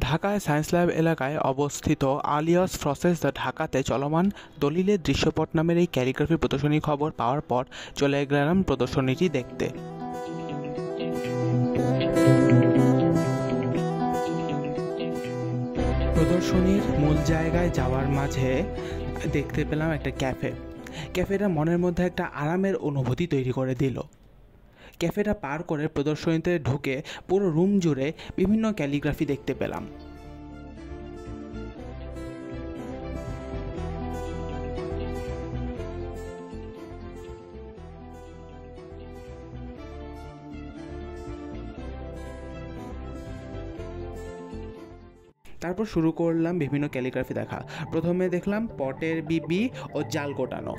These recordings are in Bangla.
ঢাকায় সায়েন্স ল্যাব এলাকায় অবস্থিত আলিয়াস প্রসেস দ্য ঢাকাতে চলমান দলিলের দৃশ্যপট নামের এই ক্যালিগ্রাফি প্রদর্শনীর খবর পাওয়ার পর চলে গেলাম প্রদর্শনীটি দেখতে। প্রদর্শনীর মূল জায়গায় যাওয়ার মাঝে দেখতে পেলাম একটা ক্যাফেটা মনের মধ্যে একটা আরামের অনুভূতি তৈরি করে দিল। ক্যাফেটা পার করে প্রদর্শনীতে ঢুকে পুরো রুম জুড়ে বিভিন্ন ক্যালিগ্রাফি দেখতে পেলাম। তারপর শুরু করলাম বিভিন্ন ক্যালিগ্রাফি দেখা। প্রথমে দেখলাম পটের বিবি ও জাল কোটানো।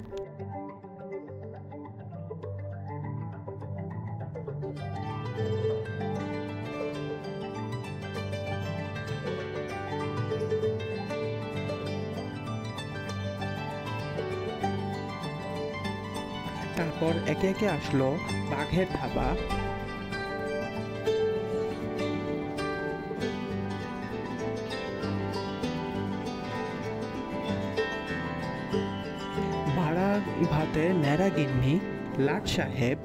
তারপর একে একে আসলো বাঘের থাবা, ভাড়া ভাতের ন্যাড়া গিন্নি, লাট সাহেব,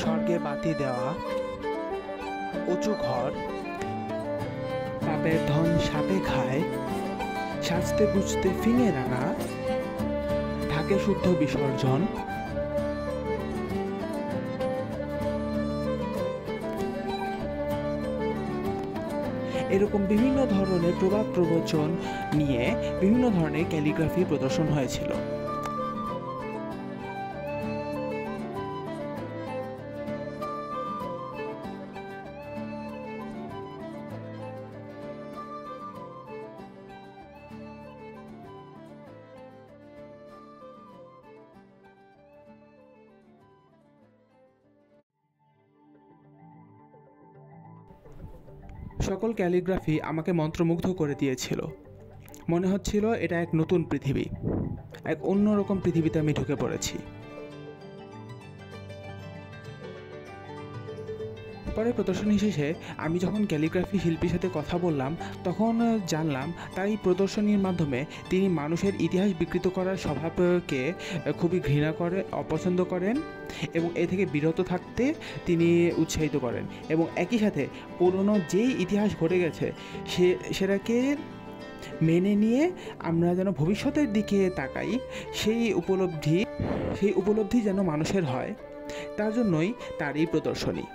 স্বর্গে বাতি দেওয়া, উঁচু ঘর, পাপের ধন সাপে খায়, সাজতে বুঝতে ফিঙে রাঙা, ঢাকে শুদ্ধ বিসর্জন, এরকম বিভিন্ন ধরনের প্রবাদ প্রবচন নিয়ে বিভিন্ন ধরনের ক্যালিগ্রাফি প্রদর্শন হয়েছিল। সকল ক্যালিগ্রাফি আমাকে মন্ত্রমুগ্ধ করে দিয়েছিল। মনে হচ্ছিল এটা এক নতুন পৃথিবী, এক অন্যরকম পৃথিবীতে আমি ঢুকে পড়েছি। পরে প্রদর্শনী শেষে আমি যখন ক্যালিগ্রাফি শিল্পীর সাথে কথা বললাম, তখন জানলাম তার এই প্রদর্শনীর মাধ্যমে তিনি মানুষের ইতিহাস বিকৃত করার স্বভাবকে খুবই ঘৃণা করে, অপছন্দ করেন এবং এ থেকে বিরত থাকতে তিনি উৎসাহিত করেন এবং একই সাথে পুরনো যেই ইতিহাস ঘটে গেছে সেটাকে মেনে নিয়ে আমরা যেন ভবিষ্যতের দিকে তাকাই, সেই উপলব্ধি যেন মানুষের হয়, তার জন্যই তার এই প্রদর্শনী।